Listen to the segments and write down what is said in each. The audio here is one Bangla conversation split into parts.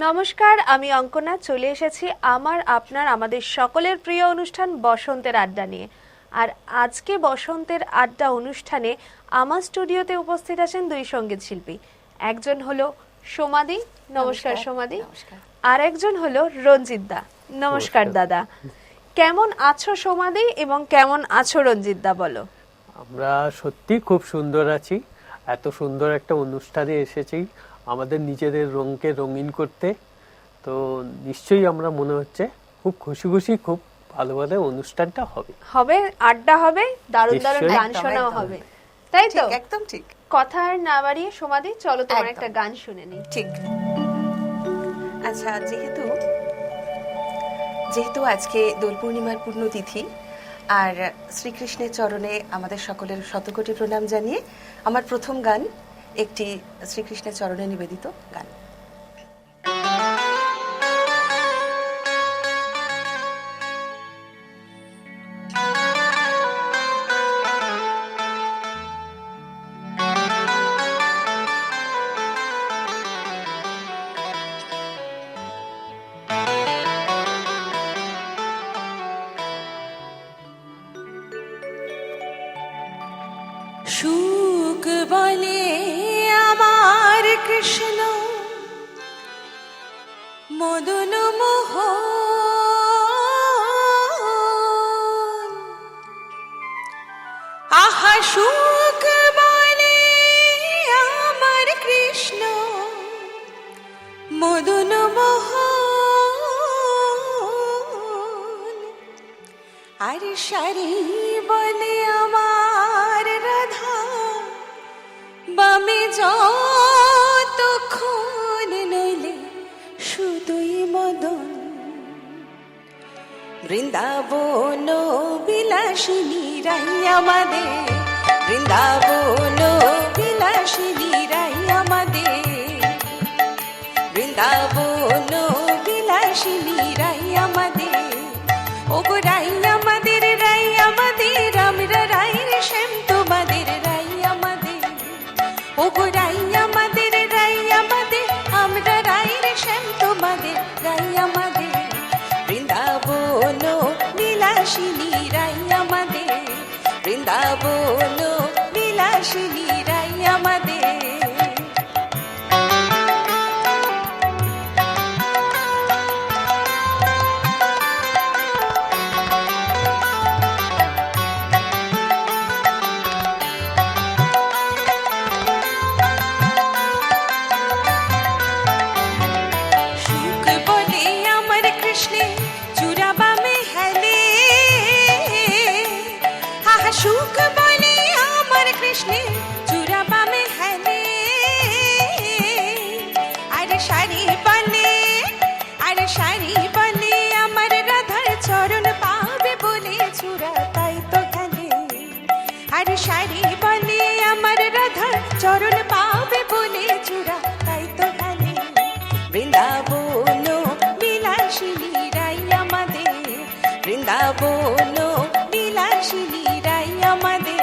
নমস্কার, আমি অঙ্কনা চলে এসেছি আমার আপনার আমাদের সকলের প্রিয় অনুষ্ঠান বসন্তের আড্ডা নিয়ে। আর আজকে বসন্তের আড্ডা অনুষ্ঠানে আমার স্টুডিওতে উপস্থিত আছেন দুই সঙ্গীত শিল্পী। একজন হলো সোমাদি, নমস্কার সোমাদি, আর একজন হলো রঞ্জিত দা। নমস্কার দাদা। কেমন আছো সোমাদি এবং কেমন আছো রঞ্জিত দা, বলো। আমরা সত্যি খুব সুন্দর আছি, এত সুন্দর একটা অনুষ্ঠানে এসেছি আমাদের নিজেদের রঙকে রঙিন করতে। তো নিশ্চয়ই আমরা মনে হচ্ছে খুব খুশি খুশি, খুব ভালোভাবে অনুষ্ঠানটা হবে, আড্ডা হবে, দারুণ দারুণ গান শোনাও হবে, তাই তো? একদম ঠিক। কথা আর না বাড়িয়ে সোমাদি, চলো তোমার একটা গান শুনে নিই। ঠিক। আচ্ছা, যেহেতু আজকে দোল পূর্ণিমার পূর্ণতিথি, আর শ্রীকৃষ্ণের চরণে আমাদের সকলের শতকোটি প্রণাম জানিয়ে আমার প্রথম গান একটি শ্রীকৃষ্ণের চরণে নিবেদিত গান। সুখ বলে আমার কৃষ্ণ মদন মোহন, আহা সুখ বলে আমার কৃষ্ণ মদন মোহন, আর সারি বলে আমার রাধা বামে যতক্ষণ নইলে শুধুই মদন। বৃন্দাবন বিলাসিনী রাই আমাদের, বৃন্দাবন বিলাসিনী রাই আমাদের, বৃন্দাবন বিলাসিনী রাই আমাদের, ও গো রাই আমাদের, রাই আমাদের, আমরা রাই রে শ্যাম তোমাদের রাই আমাদের, ও গো রাই আমাদের, রাই আমাদের, আমরা রাই রে শ্যাম তোমাদের রাই আমাদের, বৃন্দাবন বিলাসিনী রাই আমাদের, বৃন্দাবন বিলাসিনী রাই আমাদের। সুখ বলে আমার কৃষ্ণে চূড়াবা মে হেলে, আরে শাড়ি বলে, আরে শাড়ি বলে আমার রাধার চরণ পাবে বলে চূড়া তাই তো খেলে, আরে শাড়ি বলে আমার রাধার চরণ পাবে বলে চূড়া তাই তো খেলে, বৃন্দাবন বিলাসিনী রাই আমাদের, বৃন্দাবন বিলাসিনী রাই আমাদের।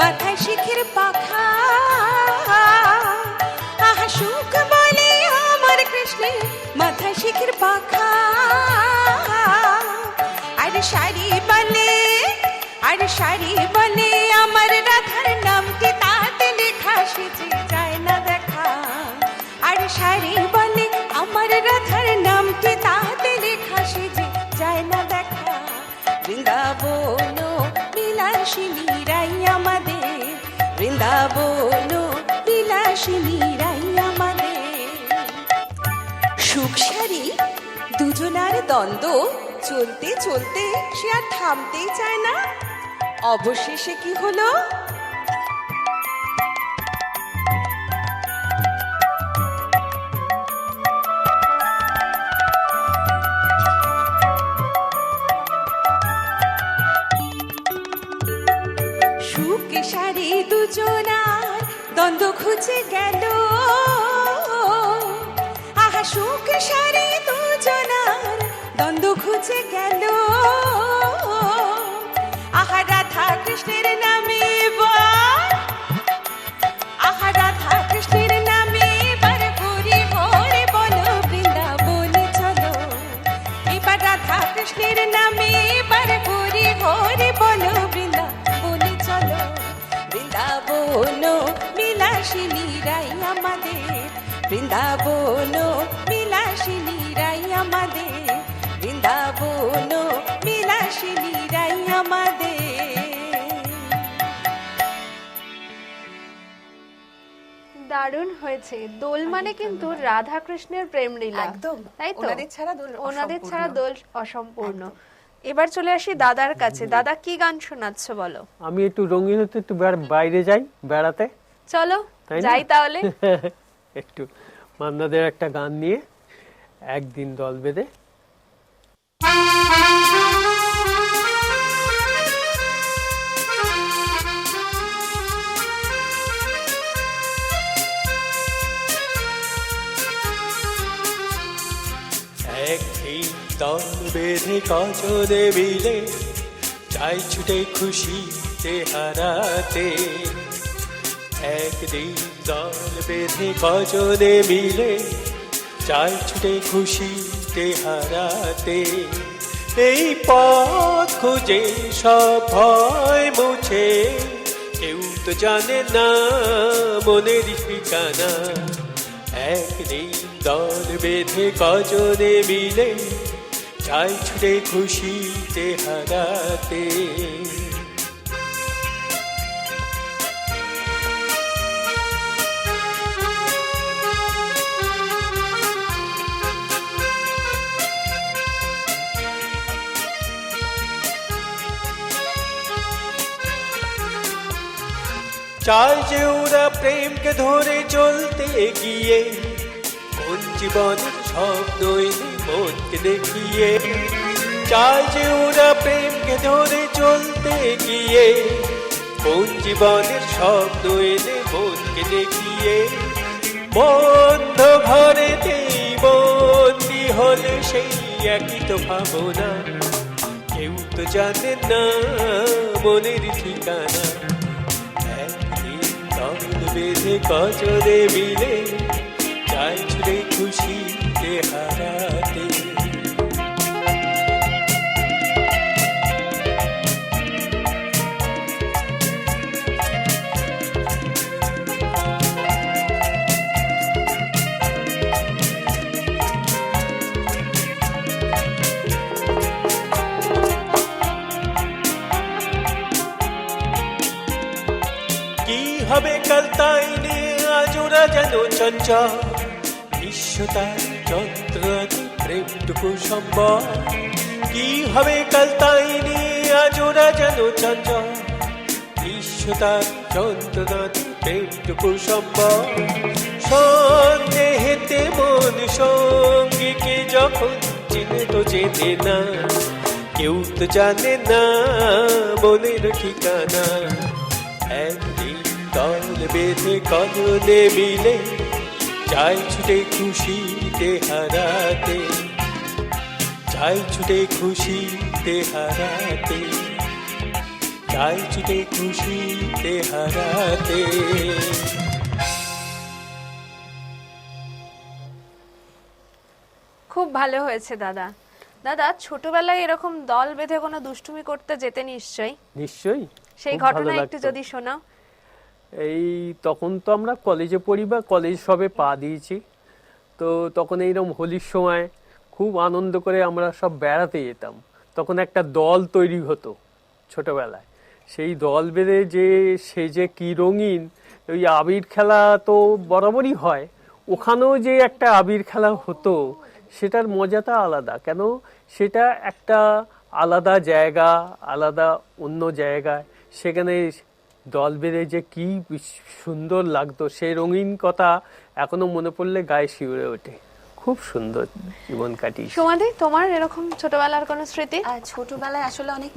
মাথায় শিখের পাখা, আহা সুখ বলে আমার কৃষ্ণে মাথায় শিখের পাখা, আরে শাড়ি বলে, আরে শাড়ি বলে আমার রাধার নামটি তাতে লেখা সেজে যায় না দেখা, আরে শাড়ি বলে আমার রাধার নামটি তাতে লেখা সেজে যায় না দেখা, বৃন্দাবন বিলাসিনী রাই আমাদের, বৃন্দাবন বিলাসিনী রাই আমাদের। সুখ সারি দুজনার দ্বন্দ্ব চলতে চলতে সে আর থামতেই চায় না, অবশেষে কি হলো? সুখে সারি দুজনার দ্বন্দ্ব খুঁজে গেল, আহা সুখে সারি দুজনার দ্বন্দ্ব খুঁজে গেল, আহা রাধা কৃষ্ণের নামে এবার, আহা রাধা কৃষ্ণের নামে এবার হরি হরি বলো বৃন্দাবনে চলো, এবার রাধা কৃষ্ণের নামে এবার হরি হরি বলো বৃন্দাবনে চলো, বৃন্দাবন বিলাসিনী রাই আমাদের, বৃন্দাবন বিলাসিনী রাই আমাদের, বৃন্দাবন বিলাসিনী রাই আমাদের। দারুণ হয়েছে। দোল মানে কিন্তু রাধা কৃষ্ণের প্রেম লীলা, একদম। তাই তো? ওনাদের ছাড়া দোল ওনাদের অসম্পূর্ণ। ছাড়া দোল অসম্পূর্ণ। এবার চলে আসি দাদার কাছে। দাদা কি গান শোনাচ্ছ বলো? আমি একটু রঙিন হতে একটু বাইরে যাই বেড়াতে, চলো তাই না? যাই তাহলে। একটু মান্নাদের একটা গান নিয়ে, একদিন দল বেঁধে। একদিন দল বেঁধে কজনে মিলে চাই ছুটে খুশিতে হারাতে, একদিন দল বেঁধে কজনে মিলে চাই ছুটে খুশিতে হারাতে, এই পথ খুঁজে সব ভয় মুছে, কেউ তো জানে না মনের ঠিকানা, একদিন দল বেঁধে কজনে মিলে চাই ছুটে খুশিতে হারাতে। চায় যে ওরা প্রেমকে ধরে চলতে গিয়ে, কোন জীবনের স্বপ্ন এনে মনকে দেখিয়ে, চায় যে ওরা প্রেমকে ধরে চলতে গিয়ে, কোন জীবনের স্বপ্ন এনে মনকে দেখিয়ে, বন্ধ ঘরেতেই বন্দি হলে সেই একই তো ভাবনা, কেউ তো জানে না মনের ঠিকানা, একদিন দল বেঁধে কজনে মিলে চাই ছুটে খুশিতে হারাতে। কি হবে কাল তাই নিয়ে আজ ওরা যেন চঞ্চল, বিশ্বতার যন্ত্রণাতে প্রেমটুকু সম্ভব, কি হবে কাল তাই নিয়ে আজ ওরা যেন চঞ্চল, বিশ্বতার যন্ত্রণাতে প্রেমটুকু সম্ভব, সন্দেহেতে মন সঙ্গীকে যখন চিনে তো চেনে না, কেউ তো জানে না মনের ঠিকানা, একদিন দল বেঁধে কজনে মিলে চাই ছুটে খুশিতে হারাতে, চাই ছুটে খুশিতে হারাতে, চাই ছুটে খুশিতে হারাতে। খুব ভালো হয়েছে দাদা। দাদা ছোটবেলায় এরকম দল বেঁধে কোনো দুষ্টুমি করতে যেতে নিশ্চয়ই, নিশ্চয়ই সেই খুব ভালো ঘটনা একটু লাগতো। যদি শোনাও। এই তখন তো আমরা কলেজে পড়ি বা কলেজ সবে পা দিয়েছি, তো তখন এইরকম হোলির সময় খুব আনন্দ করে আমরা সব বেড়াতে যেতাম। তখন একটা দল তৈরি হতো ছোটবেলায়, সেই দল বেঁধে যে সে যে কি রঙিন, ওই আবির খেলা তো বরাবরই হয়, ওখানেও যে একটা আবির খেলা হতো সেটার মজাটা আলাদা। কেন, সেটা একটা আলাদা জায়গা, আলাদা অন্য জায়গায় সেখানে দল বেঁধে যে কি সুন্দর লাগতো, সেই রঙিন কথা এখনো মনে পড়লে গায়ে শিউরে ওঠে। খুব সুন্দর জীবন কাটিয়েছি। সমাধি, তোমার এরকম ছোটবেলার কোনো স্মৃতি? আর ছোটবেলায় আসলে অনেক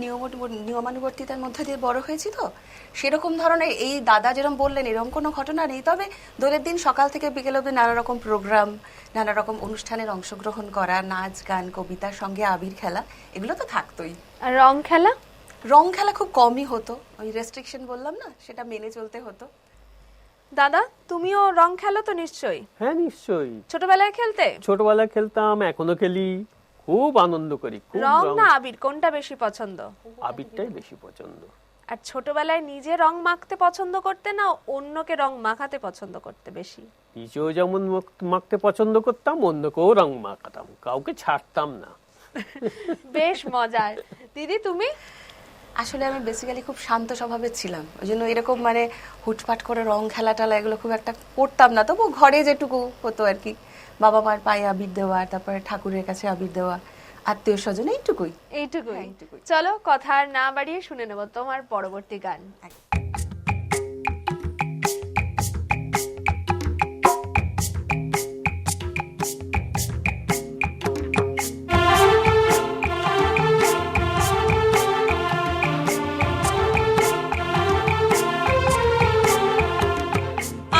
নিয়মানুবর্তিতার মধ্যে দিয়ে বড় হয়েছি, তো সেরকম ধরনের এই দাদা যেরকম বললেন এরকম কোনো ঘটনা নেই। তবে দোলের দিন সকাল থেকে বিকেল অবধি নানা রকম প্রোগ্রাম, নানা রকম অনুষ্ঠানের অংশগ্রহণ করা, নাচ গান, কবিতার সঙ্গে আবির খেলা, এগুলো তো থাকতোই। আর রং খেলা? রং খেলা খুব কমই হতো, ওই রেস্ট্রিকশন বললাম না, সেটা মেনে চলতে হতো। দাদা, তুমিও রং খেলো তো নিশ্চয়ই? হ্যাঁ নিশ্চয়ই, ছোটবেলায় খেলতে? ছোটবেলায় খেলতাম, এখনো খেলি, খুব আনন্দ করি। খুব রং না আবির, কোনটা বেশি পছন্দ? আবিরটাই বেশি পছন্দ। আর ছোটবেলায় নিজে রং মাখতে পছন্দ করতে না অন্যকে রং মাখাতে পছন্দ করতে বেশি? নিজেও যেমন মাখতে পছন্দ করতাম, অন্যকেও রং মাখাতাম, কাউকে ছাড়তাম না। বেশ মজার। দিদি তুমি? আসলে আমি বেসিক্যালি খুব শান্ত স্বভাবের ছিলাম, ওই জন্য এরকম মানে হুটপাট করে রং খেলা টেলা এগুলো খুব একটা করতাম না। তবু ঘরে যেটুকু হতো আর কি, বাবা মার পায়ে আবির দেওয়া, তারপরে ঠাকুরের কাছে আবির দেওয়া, আত্মীয় স্বজন, এইটুকুই। এইটুকুই। চলো কথা আর না বাড়িয়ে শুনে নেব তোমার পরবর্তী গান।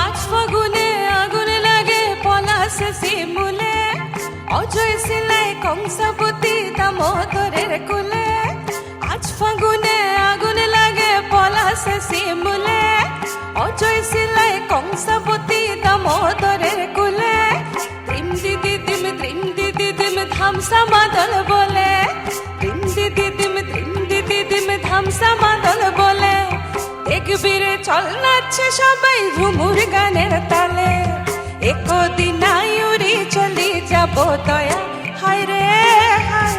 আজ ফাগুনে আগুন লাগে পলাশ শিমুলে, অজয় সিলাই কংসাবতী দামোদরের কুলে। আজ ফাগুনে আগুন লাগে পলাশ শিমুলে, অজয় সিলাই কংসাবতী দামোদরের কুলে। ত্রিম দিদি দিম ধামসা মাদল বলে, ত্রিম দিদি দিম ধামসা মাদল বলে। দেখবি রে চল নাচছে সবাই ঝুমুর গানের তালে। একদিন আয়ুরি চলি যাব দয়া, হায় রে হায়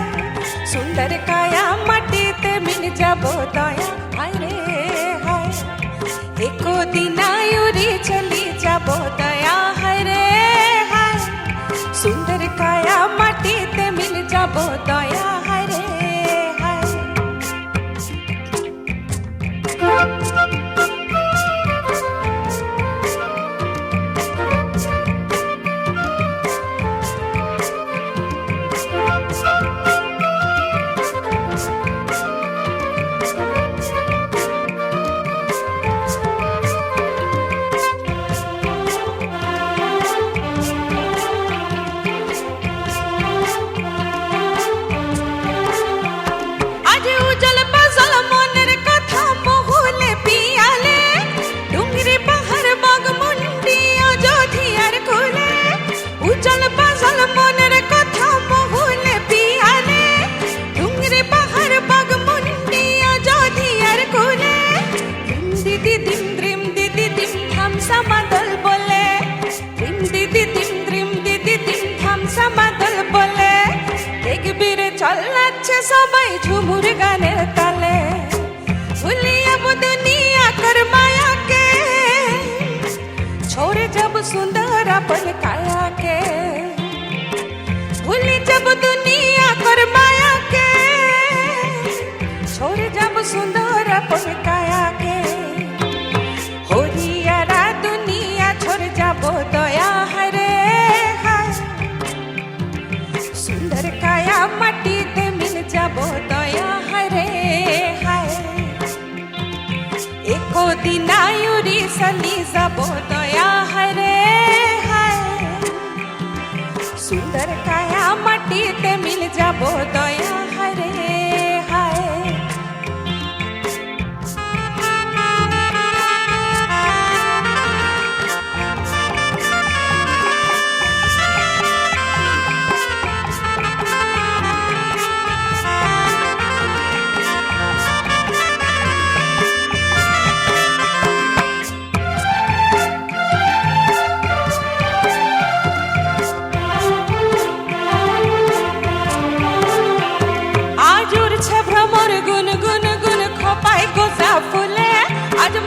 সুন্দর কায়া মাটিতে মিল যাব দয়া, হায় রে হায়। একদিন আয়ুরি চলি যাব দয়া, হায় রে হায় সুন্দর কায়া মাটিতে মিল যাব দয়া, হায় রে হায়। আজ উজল পাজল মনের কথা বহুলে পিয়ালে, ডুংরি পাহাড় বাগমুন্ডি অযোধ্যার কুলে। উজল পাজল মনের কথা বহুলে পিয়ালে, ডুংরি পাহাড় বাগমুন্ডি অযোধ্যার কুলে। দ্রিম দিদি দিম ধামসা মাদল বলে, দ্রিম দিদি দিম ধামসা মাদল বলে। দেখবি রে চল নাচছে সবাই ঝুমুর গানের তালে। ভুলি যাব দুনিয়া কর মায়া के, छोड़ जब सुंदर अपन काया के। भूली जब दुनिया कर माया के, छोड़ जब सुंदर अपन काया के। होरियारा दुनिया छोड़ जाबो दया, हरे हाय सुंदर काया माटीते मिल जाबो दया, हरे हाय। एको दिन आयुरी सली जाबो दया, हरे हाय सुंदर काया माटीते मिल जाबो दया, हरे हाय।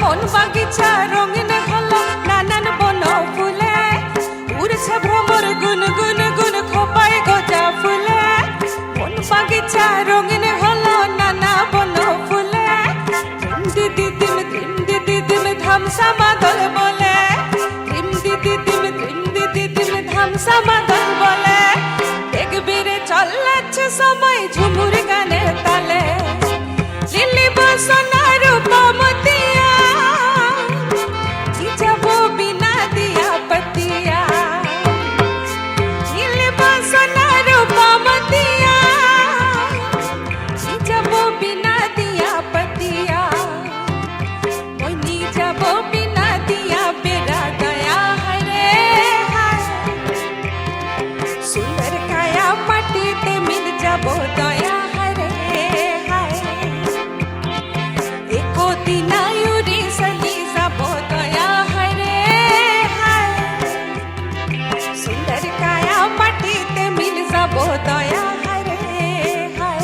মন বাগিচা রঙিন হলো নানান বন ফুলে। উড়ছে ভ্রমর গুন গুন গুন খোপায় গজা ফুলে। মন বাগিচা রঙিন হলো নানা বন ফুলে। দিদি ধামসামা দল বলে ধিম দিদি দিম ধামসামা দল বলে দেখবি রে চল্লাচ্ছে সবাই ঝুমুর গানের তালে লিলি বসনা রূপমতিয়া যাব বিনা দিয়া পতিয়া লিলি বসনা রূপমতিয়া যাব বিনা দিয়া পতিয়া যাব বিনা দিয়া বেড়া দয়া হরে হায় সুন্দর কায়া মাটিতে মিল যাব দয়া হরে হায় एको দিনায়ুরি সলি যাব দয়া হরে হায় সুন্দর কায়া মাটিতে মিল যাব দয়া হরে হায়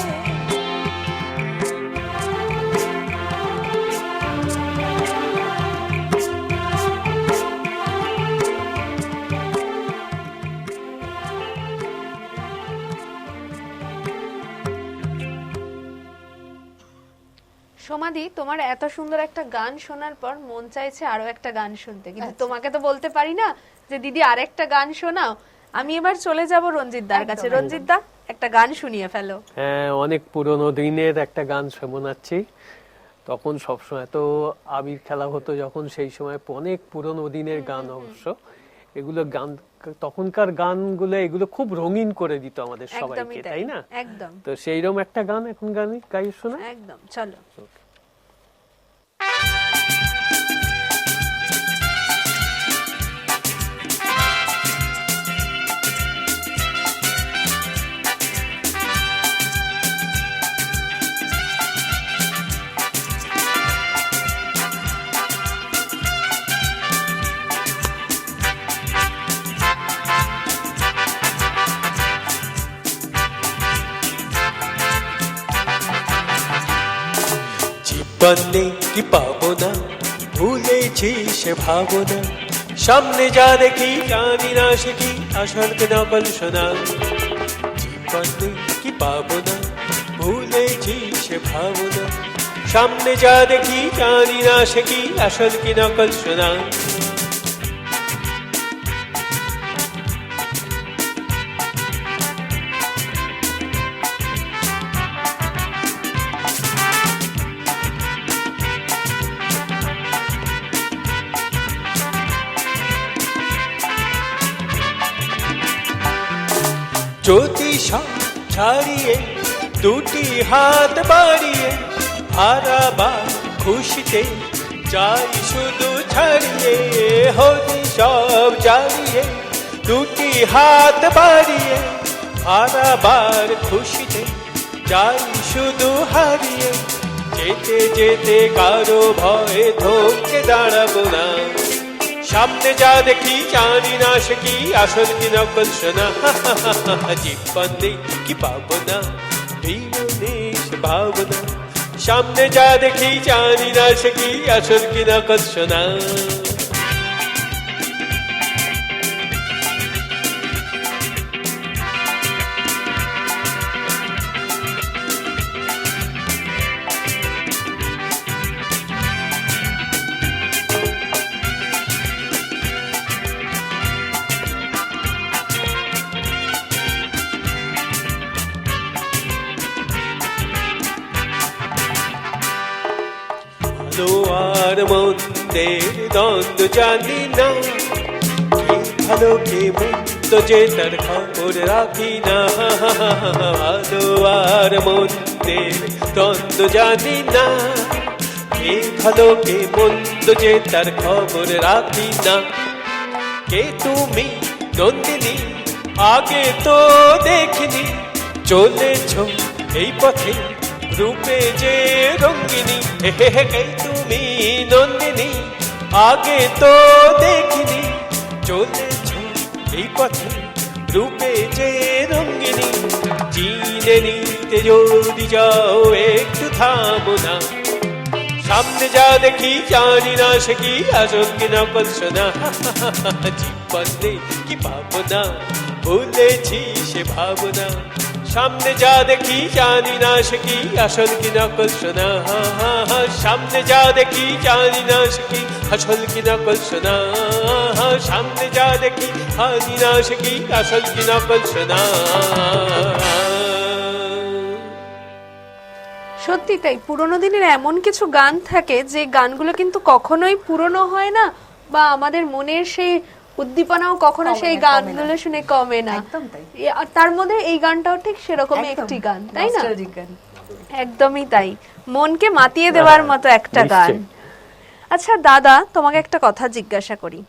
সমাধি, তোমার এত সুন্দর একটা গান শোনার পর মন চাইছে আরো একটা গান শুনতে, কিন্তু তোমাকে তো বলতে পারি না যে দিদি আরেকটা গান শোনাও। আমি এবার চলে যাব রঞ্জিত দার কাছে। রঞ্জিত দা, একটা গান শুনিয়ে ফেলো। হ্যাঁ, অনেক পুরনো দিনের একটা গান শোনাচ্ছি। তখন সবসময় তো আবির খেলা হতো যখন, সেই সময় অনেক পুরনো দিনের গান। অবশ্য এগুলো গান, তখনকার গানগুলো এগুলো খুব রঙিন করে দিত আমাদের সবাইকে, তাই না? একদম। তো সেইরকম একটা গান এখন গাই শোনা। একদম, চলো। জীবনে কি পাবো না, ভুলেছি সে ভাবনা, সামনে যা দেখি জানি না সে কি আসল কি নকল শোনা। জীবনে কি পাবো না, ভুলেছি সে ভাবনা, সামনে যা দেখি জানি না সে কি আসল কি নকল শোনা। যদি সব ছাড়িয়ে দুটি হাত বাড়িয়ে হারাবার খুশিতে যাই শুধু ছাড়িয়ে, হরি সব জ্বালিয়ে দুটি হাত বাড়িয়ে হারাবার খুশিতে যাই শুধু হারিয়ে, যেতে যেতে কারো ভয়ে ধমকে দাঁড়াবো না, সামনে যা দেখি জানি না সে কি আসল কি নকল শোনা। জীবনে কি পাবো না, ভিড়নে সে ভাবনা, সামনে যা দেখি জানি না সে কি আসল কি নকল শোনা। ভালো আর মন্দের দ্বন্দ্ব জানি না, কে ভালো কে মন্দ যে তার খবর রাখি না। ভালো আর মন্দের দ্বন্দ্ব জানি না, কে ভালো কে মন্দ যে তার খবর রাখি না। কে তুমি নন্দিনী আগে তো দেখিনি, চলেছ এই পথে রূপে যে রঙ্গিনী। কে তুমি নন্দিনী আগে তো দেখিনি, চলেছ এই পথে রূপে যে রঙ্গিনী। চিনে নিতে যদি যাও একটু থামো না, সামনে যা দেখি জানি না সে কি আসল কি নকল শোনা। জীবনে কি পাবো না, ভুলেছি সে ভাবনা, সামনে যা দেখি জানি না সে কি আসল কি নকল শোনা, সামনে যা দেখি জানি না সে কি আসল কি নকল শোনা, সামনে যা দেখি জানি না সে কি আসল কি নকল শোনা। সত্যি তাই, পুরোনো দিনের এমন কিছু গান থাকে যে গানগুলো কিন্তু কখনোই পুরনো হয় না, বা আমাদের মনের সেই উদ্দীপনাও কখনো সেই গানগুলো শুনে কমে না। একদম তাই। আর তার মধ্যে এই গানটাও ঠিক সেরকমই একটি গান, তাই না? Nostalgic গান। একদমই তাই, মনকে মাতিয়ে দেওয়ার মতো একটা গান। নিশ্চয়ই। আচ্ছা দাদা, তোমাকে একটা কথা জিজ্ঞাসা করি,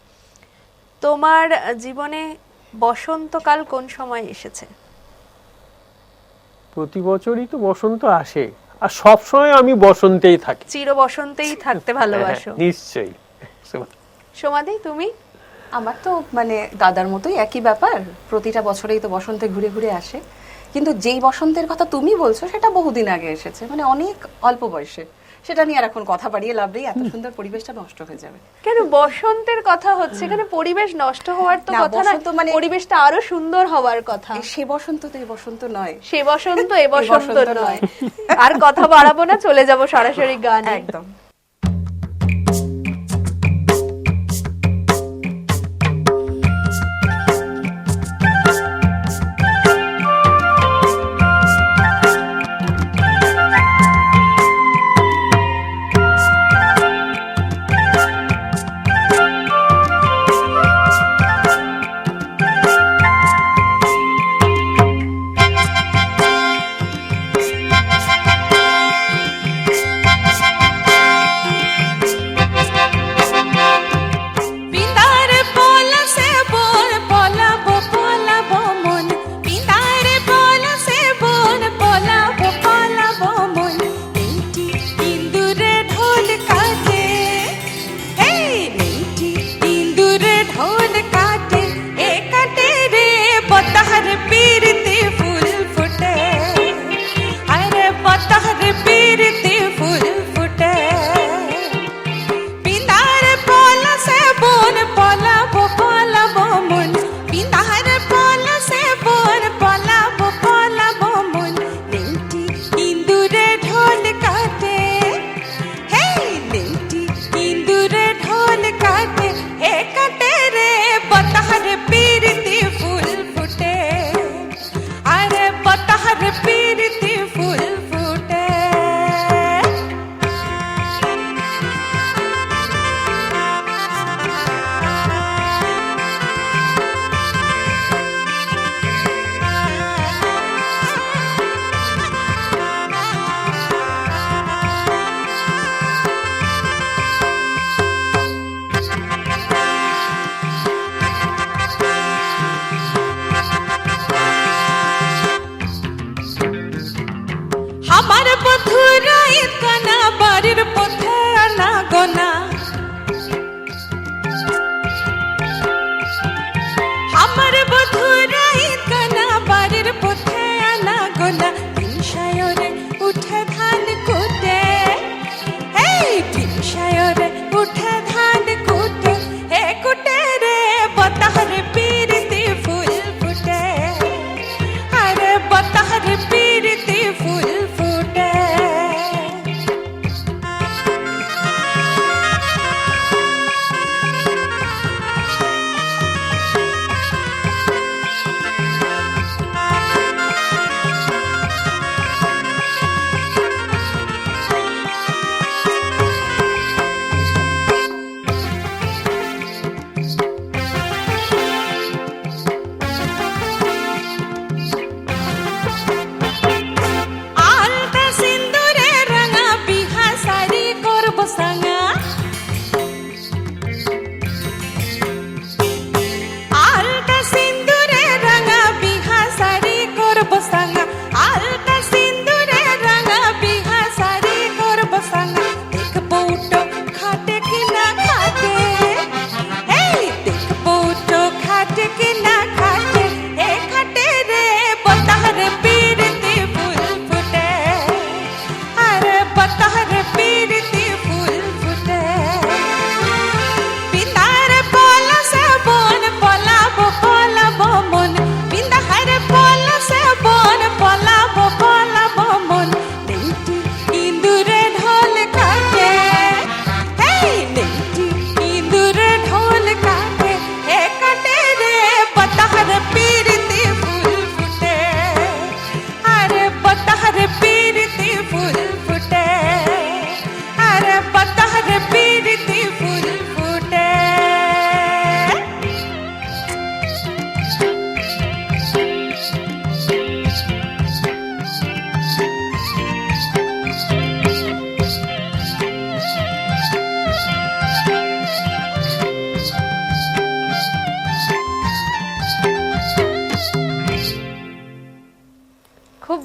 তোমার জীবনে বসন্তকাল কোন সময় এসেছে? প্রতি বছরই তো বসন্ত আসে, আর সব সময় আমি বসন্তেই থাকি। চির বসন্তেই থাকতে ভালোবাসো। হ্যাঁ, নিশ্চয়ই। সমাধি তুমি? আমার তো মানে দাদার মতোই একই ব্যাপার, প্রতিটা বছরেই তো বসন্তে ঘুরে ঘুরে আসে, কিন্তু যেই বসন্তের কথা তুমি বলছো সেটা বহুদিন আগে এসেছে, মানে অনেক অল্প বয়সে। সেটা নিয়ে আর এখন কথা বাড়িয়ে লাভ নেই, এত সুন্দর পরিবেশটা নষ্ট হয়ে যাবে। কেন বসন্তের কথা হচ্ছে, এখানে পরিবেশ নষ্ট হওয়ার তো না, কথা না, বসন্ত মানে- পরিবেশটা আরো সুন্দর হওয়ার কথা। সে বসন্ত তো এই বসন্ত নয়। সে বসন্ত এ বসন্ত বসন্ত নয়। নয়। আর কথা বাড়াবো না, চলে যাব সরাসরি গানে। একদম।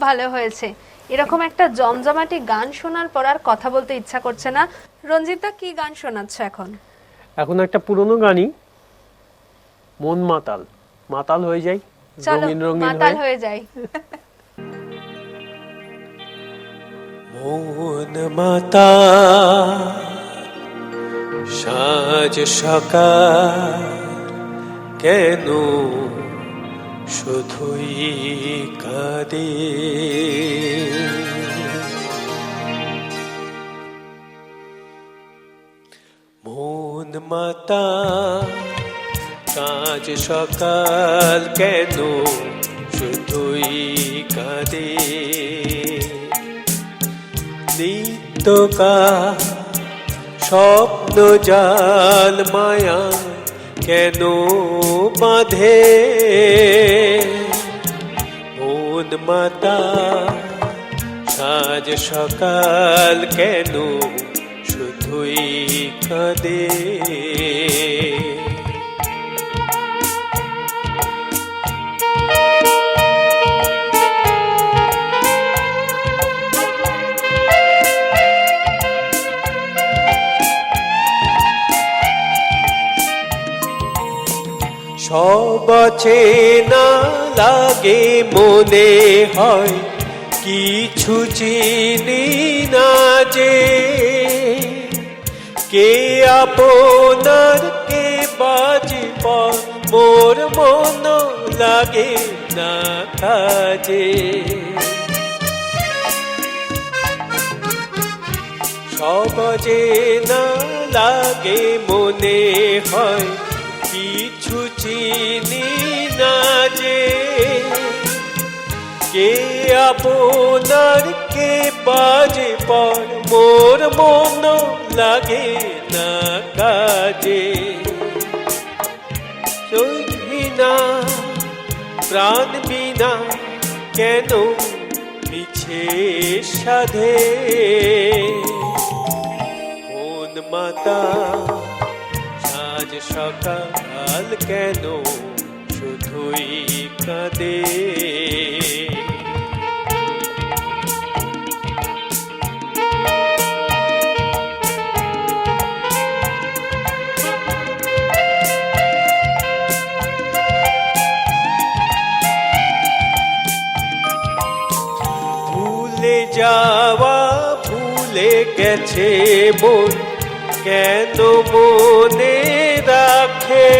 ভালো হয়েছে। এরকম একটা জমজমাটি গান শোনার পর আর কথা বলতে ইচ্ছা করছে না। রঞ্জিতা, কি গান শোনাচ্ছ এখন? এখন একটা পুরনো গানই, মন মাতাল, মাতাল হয়ে যাই, চলো রঙিন রঙিন মাতাল হয়ে। হয়ে যাই। মন মাতা সাজ সকাল কেন শুধুই কাঁদে, মন মাতা সাজ সকাল কেন শুধুই কাঁদে, নিত্যকার স্বপ্ন জাল মায়া কেন বাঁধে, মন মাতা সাজ সকাল কেন শুধুই কাঁদে। সব চেনা লাগে মনে হয় কিছু চিনি না যে, কে আপনার কে বাজে পর মোর মন লাগে না কাজে, সব চেনা লাগে মনে হয় কিছু চিনি না যে, কে আপনার কে বাজে পর মোর মন লাগে না কাজে, চোখ বিনা প্রাণ বিনা কেন মিছে সাধে, মন মাতা সাজ সকাল কেন শুধুই কাঁদে। ভুলে যাওয়া ভুলে গেছে মন কেন মনে রাখে,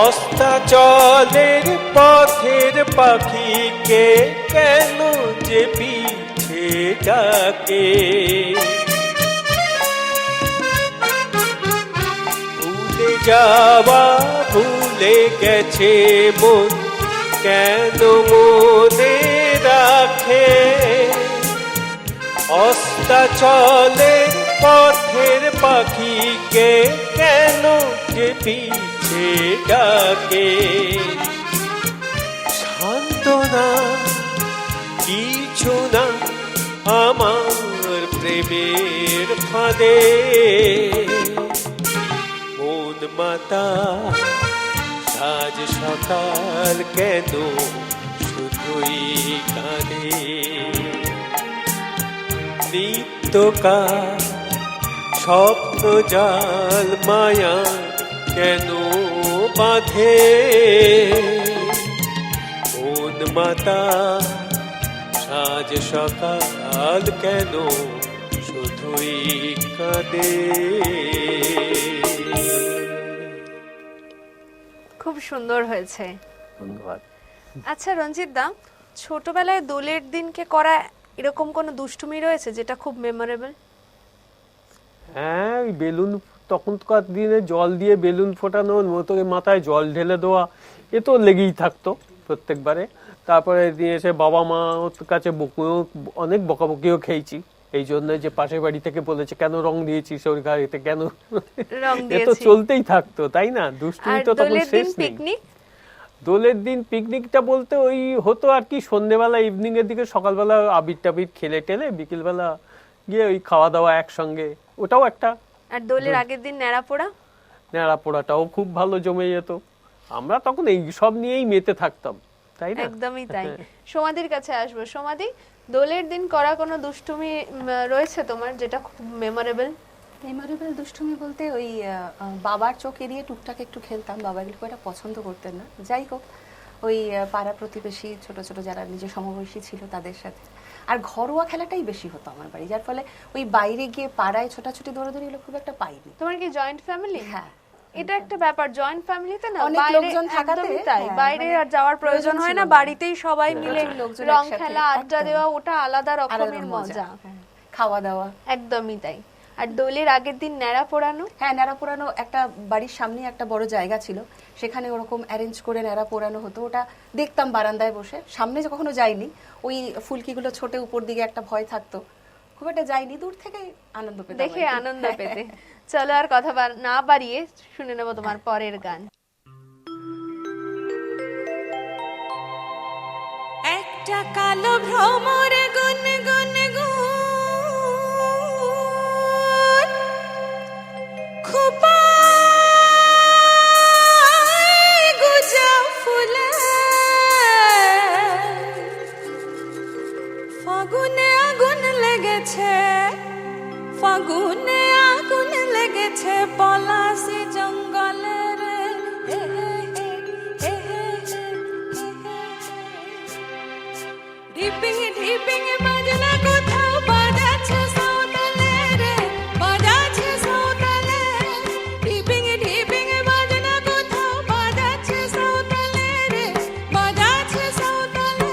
অস্তাচলের পথের পাখিকে কেন যে পিছে ডাকে, ভুলে যাওয়া ভুলে গেছে মন কেন মনে রাখে, অস্তাচলের পথের পাখিকে কেন যে পিছে ডাকে, সান্ত্বনা কিছু না আমার প্রেমের ফাঁদে, মন মাতা সাজ সকাল কেন শুধুই কাঁদে, নিত্যকার স্বপ্ন জাল মায়া কেন বাঁধে, মন মাতা সাজ সকাল কেন শুধুই কাঁদে। খুব সুন্দর হয়েছে। ধন্যবাদ। আচ্ছা রঞ্জিত দা, ছোটবেলায় দোলের দিনকে করা এরকম কোনো দুষ্টুমি রয়েছে যেটা খুব মেমোরেবল? হ্যাঁ, ওই বেলুন, তখনকার দিনে জল দিয়ে বেলুন ফোটানো, মতো মাথায় জল ঢেলে দেওয়া, এ তো লেগেই থাকতো প্রত্যেকবারে। তারপরে দিয়ে এসে বাবা মা কাছে অনেক বকাবকিও খেয়েছি এই জন্য, যে পাশের বাড়ি থেকে বলেছে কেন রং দিয়েছিস ওর গাড়িতে, কেন, এ তো চলতেই থাকতো, তাই না? দুষ্টুমি তো তখন শেষ নেই। দোলের দিন পিকনিকটা বলতে ওই হতো আর কি, সন্ধ্যেবেলা ইভিনিং এর দিকে, সকালবেলা আবির টাবির খেলে টেলে বিকেলবেলা গিয়ে ওই খাওয়া দাওয়া একসঙ্গে, ওটাও একটা। আর দোলের আগের দিন ন্যাড়া পোড়া, ন্যাড়া পোড়াটাও খুব ভালো জমে যেত। আমরা তখন এই সব নিয়েই মেতে থাকতাম, তাই না? একদমই তাই। সমাধির কাছে আসবো। সমাধি, দোলের দিন করা কোনো দুষ্টুমি রয়েছে তোমার যেটা খুব মেমোরেবল? মেমোরেবল দুষ্টুমি বলতে ওই বাবার চোখ এড়িয়ে টুকটাক একটু খেলতাম, বাবা এগুলো খুব একটা পছন্দ করতেন না। যাই হোক, ওই পাড়া প্রতিবেশী ছোট ছোট যারা নিজের সমবয়সী ছিল তাদের সাথে, আর ঘরোয়া খেলাটাই বেশি হতো আমার বাড়ি, যার ফলে ওই বাইরে গিয়ে পাড়ায় ছোটাছুটি দৌড়াদৌড়ি এগুলো খুব একটা পাইনি। তোমার কি জয়েন্ট ফ্যামিলি? হ্যাঁ, এটা একটা ব্যাপার, জয়েন্ট ফ্যামিলিতে না অনেক বাইরে লোকজন থাকাতে, একদমই তাই, হ্যাঁ, বাইরে মানে আর যাওয়ার প্রয়োজন হয় না, ছিল না। বাড়িতেই সবাই মিলে প্রচুর লোকজন রং একসাথে, খেলা, আড্ডা একদম। দেওয়া, ওটা আলাদা আলাদা রকমের মজা। হ্যাঁ, খাওয়া দাওয়া। একদমই তাই। আর দোলের আগের দিন ন্যাড়া পোড়ানো? হ্যাঁ, ন্যাড়া পোড়ানো একটা বাড়ির সামনে একটা বড় জায়গা ছিল, সেখানে ওরকম অ্যারেঞ্জ করে ন্যাড়া পোড়ানো হতো। ওটা দেখতাম বারান্দায় বসে, সামনে যে কখনো যাইনি, ওই ফুলকিগুলো ছোটে উপর দিকে একটা ভয় থাকতো, খুব একটা যাইনি, দূর থেকে আনন্দ পেতাম দেখে আর কি। আনন্দ পেতে। চলো আর কথা না বাড়িয়ে শুনে নেবো তোমার পরের গান। একটা কালো ভ্রমরে গুন গুন গুন খোপায় গুজা ফুলে ফাগুনে আগুন লেগেছে, ফাগুনে আগুন লেগেছে পলাশি জঙ্গলের। ঢিপিং ঢিপিং বাজনা কোথাও বাজাচ্ছে সৌতালে রে, বাজাচ্ছে সৌতালে। ঢিপিং ঢিপিং বাজনা কোথাও বাজাচ্ছে সৌতালে রে, বাজাচ্ছে সৌতালে।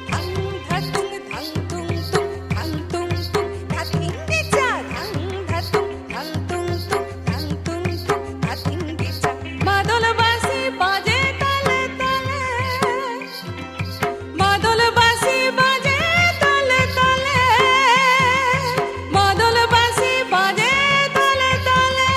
ধাং ধাতুং ধাং তুং তুং, ধাং তুং তুং ধাতিং গিচা, ধাং ধাতুং ধাং তুং তুং, ধাং তুং তুং ধাতিং গিচা। মাদল বাঁশি বাজে তালে তালে, মাদল বাঁশি বাজে তালে তালে, মাদল বাঁশি বাজে তালে তালে।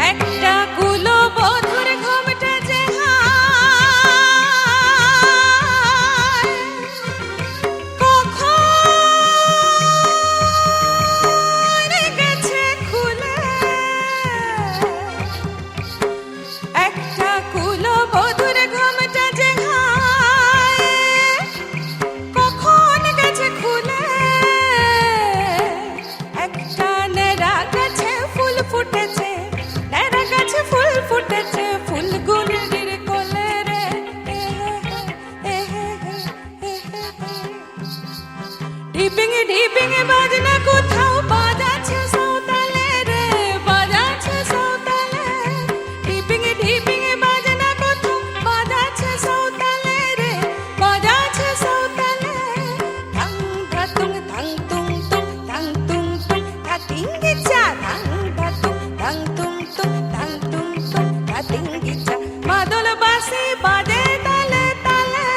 একটা কুলো বধুর ঘোমটা যে হায়, কখন গেছে খুলে। একটা কুলো বধুর ঘোমটা যে হায়, কখন গেছে খুলে। একটা নেড়া গাছে ফুল ফুটেছে, নেড়া গাছে ফুল ফুটেছে, ফুলগুলির কোলে রে। ঢিপিং ঢিপিং বাজনা কোথাও বাজাচ্ছে সৌতালে রে, বাজাচ্ছে সৌতালে। ঢিপিং ঢিপিং বাজনা কোথাও বাজাচ্ছে সৌতালে রে, বাজাচ্ছে সৌতালে। ধাং ধাতুং ধাং তুং তুং, ধাং তুং তুং ধাতিং গিচা, ধাং ধাতুং ধাং তুং তুং, ধাং তুং তুং ধাতিং গিচা। মাদল বাঁশি বাজে তালে তালে,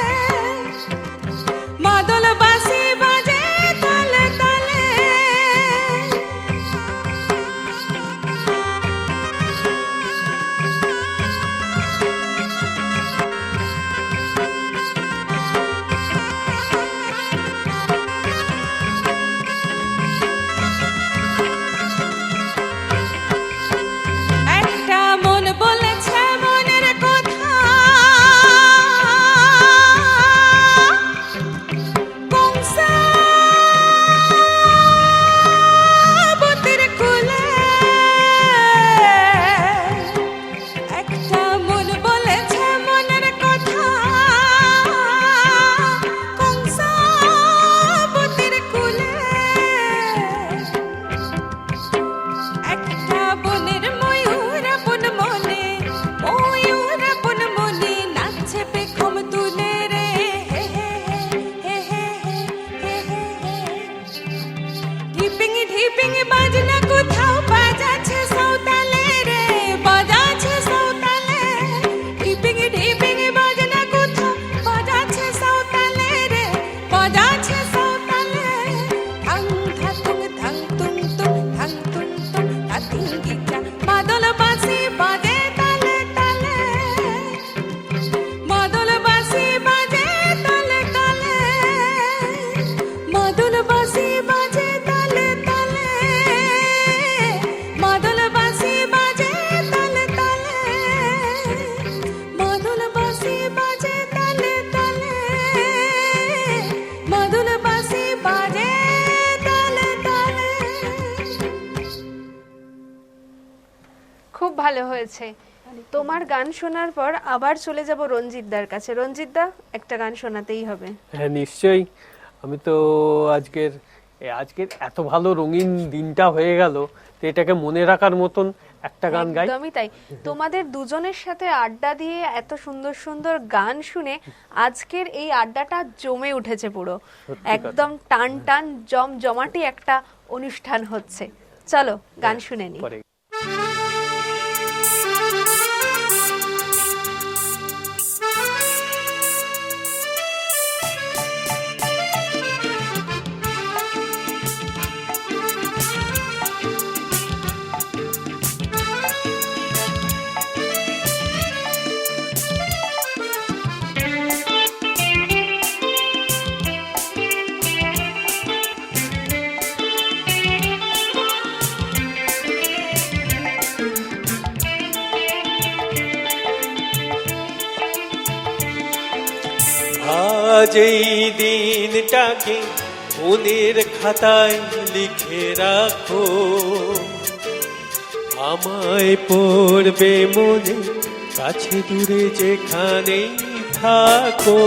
মাদল বাঁশি বাজে তালে তালে, ভালো হয়েছে। তোমার গান শোনার পর আবার চলে যাব রঞ্জিতদার কাছে। রঞ্জিতদা, একটা গান শোনাতেই হবে। হ্যাঁ নিশ্চয়ই। আমি তো আজকের এত ভালো রঙিন দিনটা হয়ে গেল, তো এটাকে মনে রাখার মতন একটা গান গাই। একদমই তাই। তোমাদের দুজনের সাথে আড্ডা দিয়ে এত সুন্দর সুন্দর গান শুনে আজকের এই আড্ডাটা জমে উঠেছে পুরো। একদম টান টান জমজমাটি একটা অনুষ্ঠান হচ্ছে। চলো গান শুনে নি। পরে আজ এই দিনটাকে মনের খাতায় লিখে রাখো, আমায় পড়বে মনে, কাছে দূরে যেখানেই থাকো।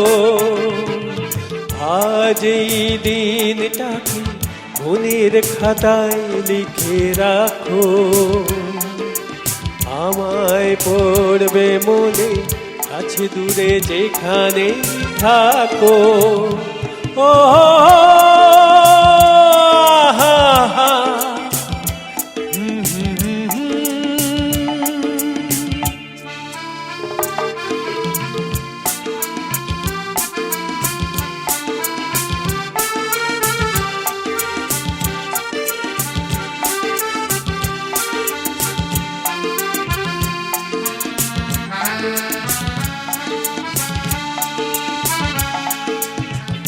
আজ এই দিনটাকে মনের খাতায় লিখে রাখো, আমায় পড়বে মনে, কাছে দূরে যেখানে থাকো। ও হা হা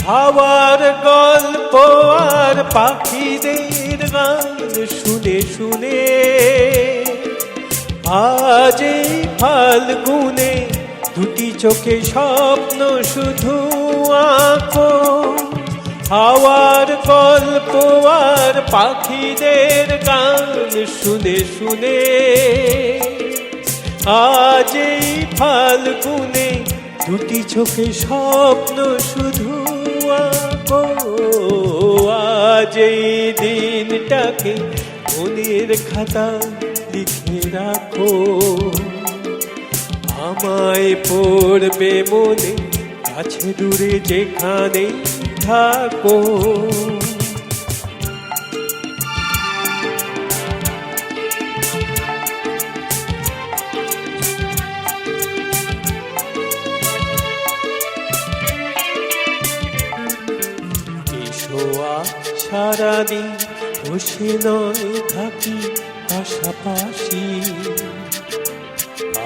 হাওয়ার গল্প আর পাখিদের গান শুনে শুনে আজ এই ফাল্গুনে দুটি চোখে স্বপ্ন শুধু আঁকো। হাওয়ার গল্প আর পাখিদের গান শুনে শুনে আজ এই ফাল্গুনে দুটি চোখে স্বপ্ন শুধু আঁকো। আজ এই দিনটাকে মনের খাতা লিখে রাখো, আমায় পড়বে মনে, কাছে দূরে যেখানে থাকো। সারাদিন বসে নয় থাকি পাশাপাশি,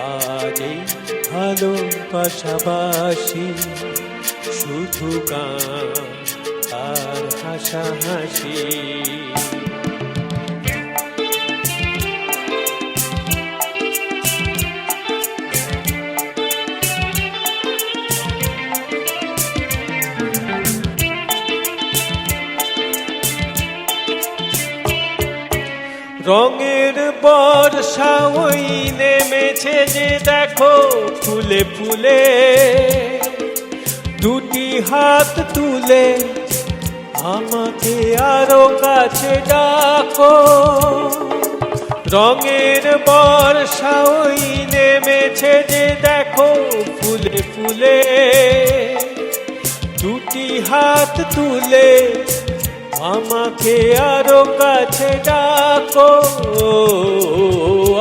আজ এই ভালো পাশাপাশি, শুধু গান আর হাসাহাসি। রঙের বর্ষা ওই নেমেছে যে দেখো ফুলে ফুলে, দুটি হাত তুলে আমাকে আরো কাছে ডাকো। রঙের বর্ষা ওই নেমেছে যে দেখো ফুলে ফুলে, দুটি হাত তুলে আমাকে আরো কাছে ডাকো।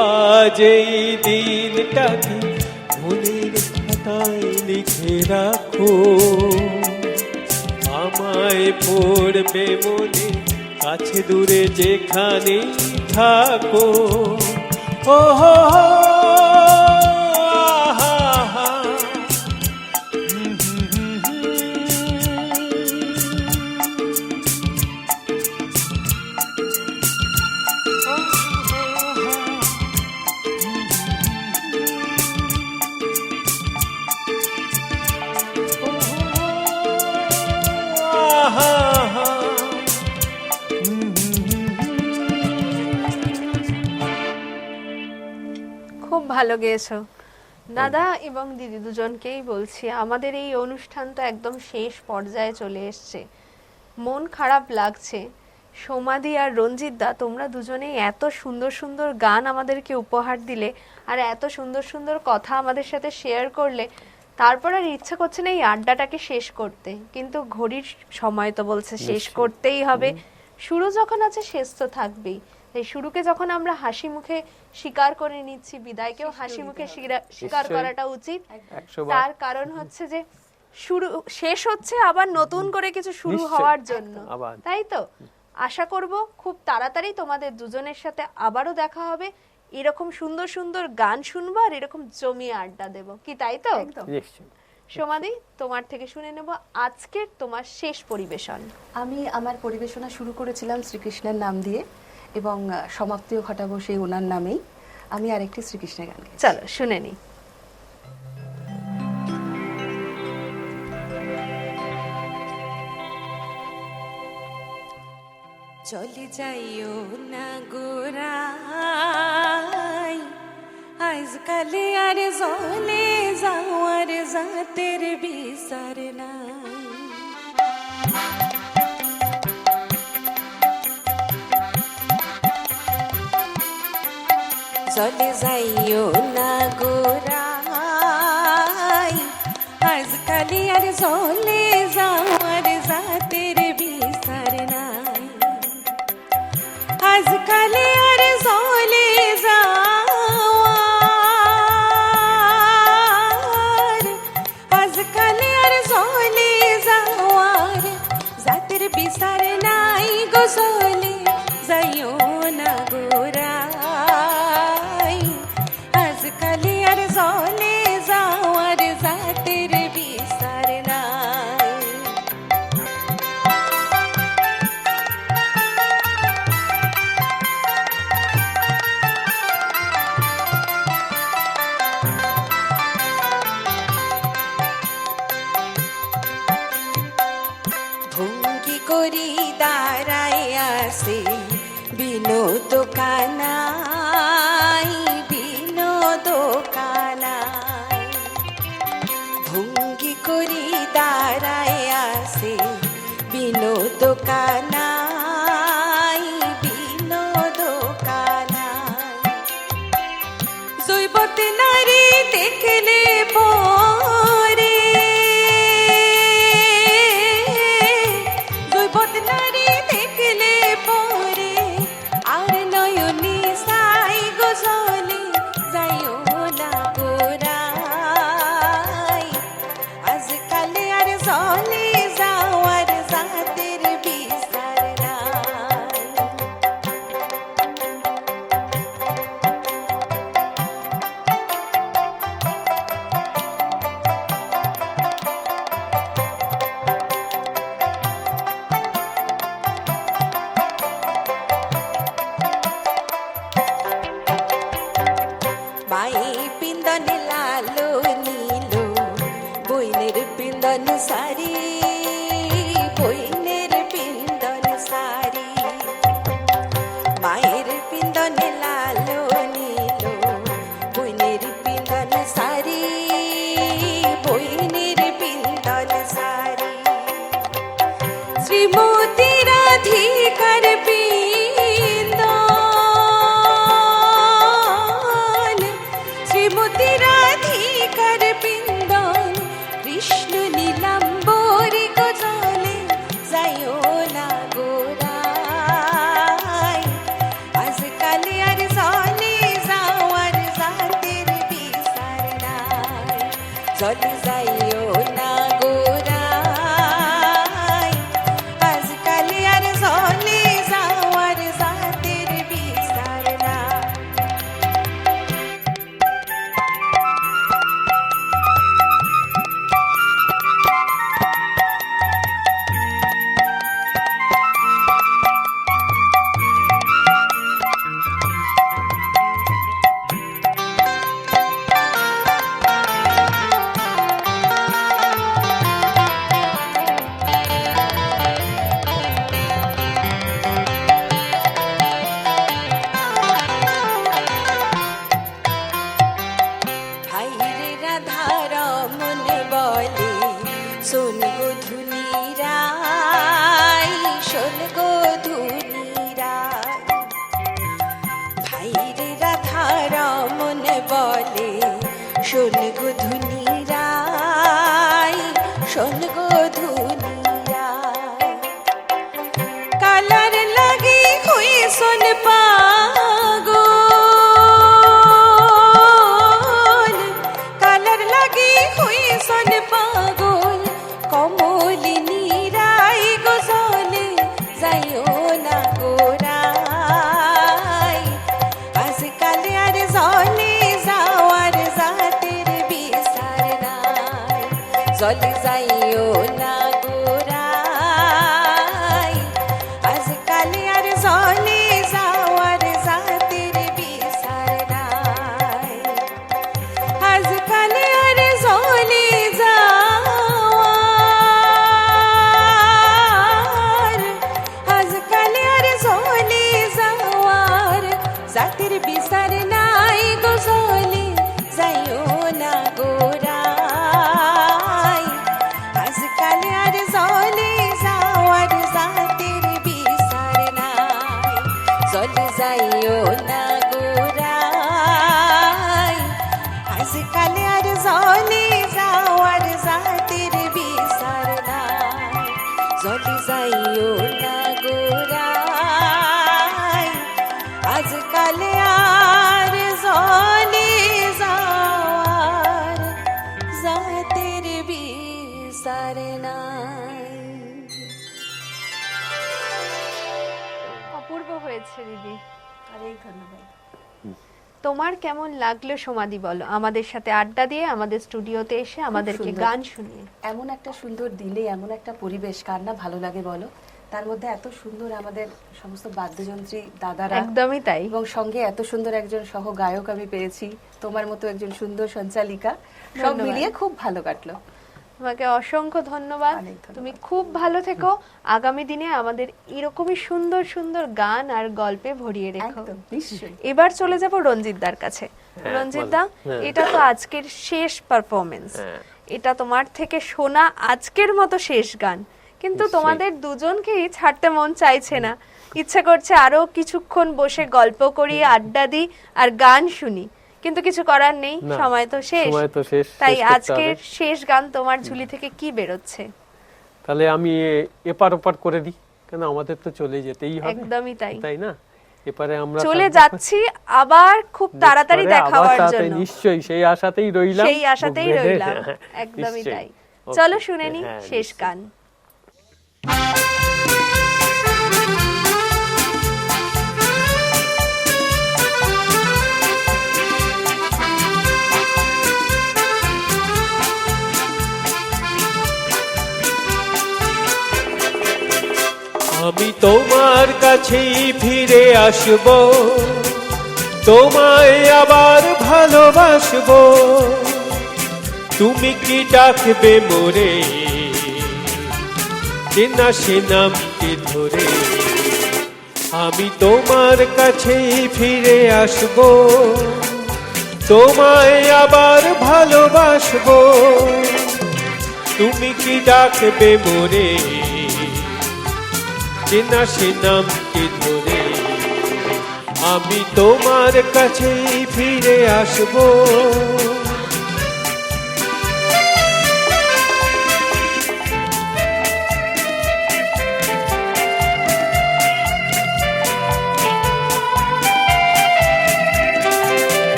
আজ এই দিনটাকে মনের খাতায় লিখে রাখো, আমায় পড়বে মনে, কাছে দূরে যেখানে থাকো। ও হো ভালো গেয়েছো দাদা এবং দিদি, দুজনকেই বলছি আমাদের এই অনুষ্ঠান তো একদম শেষ পর্যায়ে চলে এসছে। মন খারাপ লাগছে। সোমাদি আর রঞ্জিত দা, তোমরা দুজনেই এত সুন্দর সুন্দর গান আমাদেরকে উপহার দিলে আর এত সুন্দর সুন্দর কথা আমাদের সাথে শেয়ার করলে, তারপর আর ইচ্ছা করছে না এই আড্ডাটাকে শেষ করতে, কিন্তু ঘড়ির সময় তো বলছে শেষ করতেই হবে। শুরু যখন আছে শেষ তো থাকবেই, তাই শুরুকে যখন আমরা হাসি মুখে স্বীকার করে নিচ্ছি, বিদায়কেও হাসি মুখে স্বীকার নিশ্চয়ই। করাটা উচিত। 100 বার। তার কারণ হচ্ছে যে শুরু শেষ হচ্ছে আবার নতুন করে কিছু শুরু নিশ্চয়ই। হওয়ার জন্য, আবার। তাই তো? আশা করব খুব তাড়াতাড়ি তোমাদের দুজনের সাথে আবারও দেখা হবে, এরকম সুন্দর সুন্দর গান শুনবো আর এরকম জমিয়ে আড্ডা দেব, কি তাই তো? নিশ্চয়ই। সোমাদি, তোমার থেকে শুনে নেব আজকের তোমার শেষ পরিবেশন। আমি আমার পরিবেশনা শুরু করেছিলাম শ্রীকৃষ্ণের নাম দিয়ে এবং সমাপ্তিও ঘটাবো সেই ওনার নামেই। আমি আরেকটি শ্রীকৃষ্ণের গান গাইছি। চলো শুনে নি। চলে যাইও না গোরাই, আজকালে আর জলে যাওয়ার জাতের বিচার নাই। চলে যাইও না গোরাই, আজকালে আর জলে যাওয়ার জাতের বিচার নাই। আজকালে আর জলে যাওয়ার, আজকালে আর জলে যাওয়ার জাতের বিচার নাই গো। জলে যাইও না গোরাই, আজকালে আর জলে যাওয়ার জাতের বিচার নাই। ভঙ্গি করি দাঁড়ায় আসে বিনোদ কানাই, বিনোদ কানাই। ভঙ্গি করি দাঁড়ায় আসে বিনোদ কানাই, বিনোদ কানাই। জৈবত নারী দেখলে পরে, জৈবত নারী দেখলে পরে আর নয়নি সাই গো। জলে যাইও না গোরাই, আজকালে আর জলে যাওয়ার জাতের বিচার নাই। মায়ে পিন্দন লালো নীল, বইনের পিন্দন সারি, বইনের পিন্দন সারি। মায়ের পিন্দন লালো নীল, বইনের পিন্দন সারি, বইনের পিন্দন সারি। শ্রীমতী রাধিকার পিন্দন, শ্রীমতী রাধিকার পিন্দন, কৃষ্ণ নীলাম্বরী গো। জলে যাইও না গোরাই, আজকালে আর জলে যাওয়ার জাতের বিচার নাই। জলে যাইও না গোরাই, আজকালে আর জলে যাওয়ার জাতের বিচার নাই। শোন গো ধুনি রায়, শোন গো ধুনি রায়, ভাইরে রাধা রমন বলে শোন গো ধুনি রায়, শোন গো ধুনি রায়, কালার লাগি হই শোন পাগল, কালার লাগি হই শোন পাগল, কমলিনী রায় গজলে যাইও না গোরাই, আজকাল আর জলে যাওয়ার জাতের বিচার নাই, জলে যাইও না গোরাই, আজকাল আর জলে যাওয়ার জাতের বিচার নাই, আজকাল আর জলে যাওয়ার, আজকাল আর জলে যাওয়ার জাতির বিচার নাই গো, জলে যাইও না গোরাই, আজকাল আর জলে যাওয়ার জাতির বিচার নাই, জলে যাইও না গোরাই, আজকাল আর জলে যাওয়ার জাতির বিচার নাই, জলে যাইও না গোরাই, আজকাল আর জলে যাওয়ার জাতির বিচার নাই। অপূর্ব হয়েছে দিদি। অনেক ধন্যবাদ। তোমার কেমন লাগলো সমাধি বলো, আমাদের সাথে আড্ডা দিয়ে, আমাদের স্টুডিওতে এসে আমাদেরকে সুন্দর। গান শুনিয়ে। এমন একটা সুন্দর দিনে এমন একটা পরিবেশ কার না ভালো লাগে বলো, তার মধ্যে এত সুন্দর আমাদের সমস্ত বাদ্যযন্ত্রী দাদারা, একদমই তাই। এবং সঙ্গে এত সুন্দর একজন সহ গায়ক আমি পেয়েছি, তোমার মতো একজন সুন্দর সঞ্চালিকা, সব ধন্যবাদ। মিলিয়ে খুব ভালো কাটলো। তোমাকে অসংখ্য ধন্যবাদ। অনেক ধন্যবাদ। তুমি খুব ভালো থেকো, আগামী দিনে আমাদের এরকমই সুন্দর সুন্দর গান আর গল্পে ভরিয়ে রেখো। একদম নিশ্চয়ই। এবার চলে যাব রঞ্জিত দার কাছে। রঞ্জিত দা, হ্যাঁ। এটা তো আজকের শেষ পারফরমেন্স, হ্যাঁ। এটা তোমার থেকে শোনা আজকের মতো শেষ গান, কিন্তু নিশ্চয়ই। তোমাদের দুজনকেই ছাড়তে মন চাইছে না, ইচ্ছে করছে আরো কিছুক্ষণ বসে গল্প করি, আড্ডা দিই আর গান শুনি, কিন্তু কিছু করার নেই, না, সময় তো শেষ। সময় তো শেষ, তাই শেষ করতে আজকের হবে। শেষ গান তোমার ঝুলি থেকে কি বেরোচ্ছে? তাহলে আমি এপার ওপার করে দিই, কেন আমাদের তো চলে যেতেই হবে, একদমই তাই। তাই না? এপারে আমরা চলে থাকবো, যাচ্ছি আবার খুব তাড়াতাড়ি পরে দেখা আবার হওয়ার তাড়াতাড়ি, জন্য, নিশ্চয়ই সেই আশাতেই রইলাম, সেই আশাতেই বুক বেঁধে। রইলাম, একদমই নিশ্চয়ই। তাই। ওকে, চলো শুনে নি হ্যাঁ, শেষ নিশ্চয়ই। গান। আমি তোমার কাছেই ফিরে আসব, তোমায় আবার ভালোবাসবো, তুমি কি ডাকবে মোরে, চেনা সে নামটি ধরে, আমি তোমার কাছেই ফিরে আসব, তোমায় আবার ভালোবাসবো, তুমি কি ডাকবে মোরে, চেনা সে নামটি ধরে, আমি তোমার কাছেই ফিরে আসবো।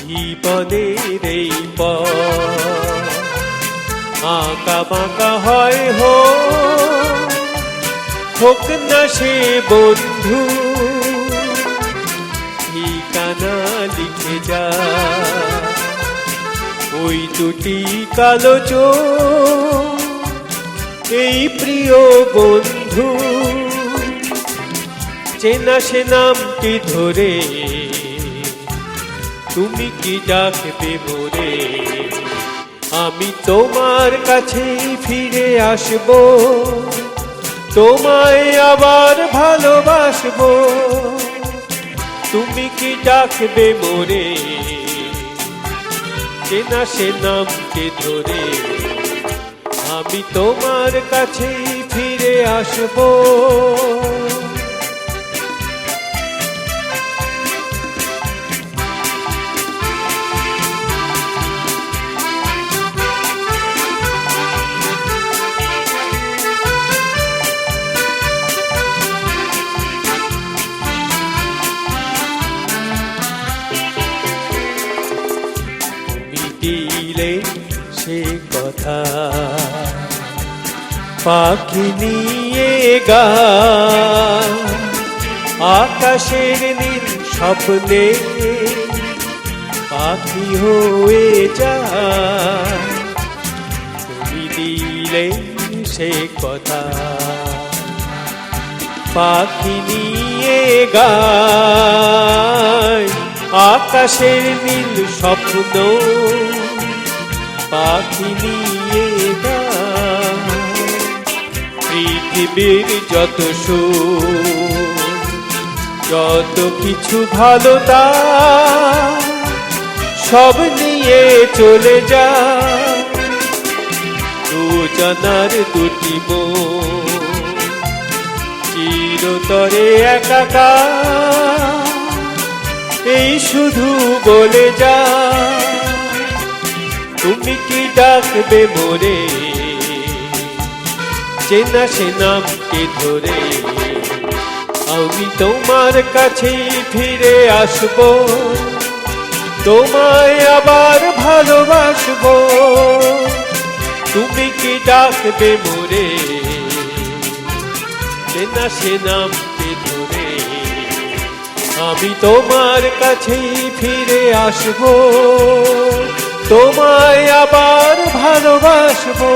জীবনের এই পথ আঁকা বাঁকা হয় হোক না সে বন্ধু, ঠিকানা লিখে যা ওই দুটি কালো চোখ, এই প্রিয় বন্ধু, চেনা সে নামটি ধরে, তুমি কি ডাকবে মোরে, আমি তোমার কাছেই ফিরে আসব, তোমায় আবার ভালোবাসবো, তুমি কি ডাকবে মোরে চেনা সে নামকে ধরে আমি তোমার কাছেই ফিরে আসবো দিলে সে কথা পাখি নিয়ে গা আকাশের নীল স্বপ্নে পাখি হয়ে যায় তুমি দিলে সে কথা পাখি নিয়ে গায় আকাশের নীল স্বপ্ন পাখি নিয়ে গায় পৃথিবীর যত সুখ যত কিছু ভালো তা সব নিয়ে চলে যায় দুজনার দুটি মন চিরতরে একাকার এই শুধু বলে যা তুমি কি ডাকবে মোরে চেনা সে নামকে ধরে আমি তোমার কাছে ফিরে আসবো তোমায় আবার ভালোবাসবো তুমি কি ডাকবে মোরে চেনা সে নামকে ধরে আমি তোমার কাছেই ফিরে আসবো তোমায় আবার ভালোবাসবো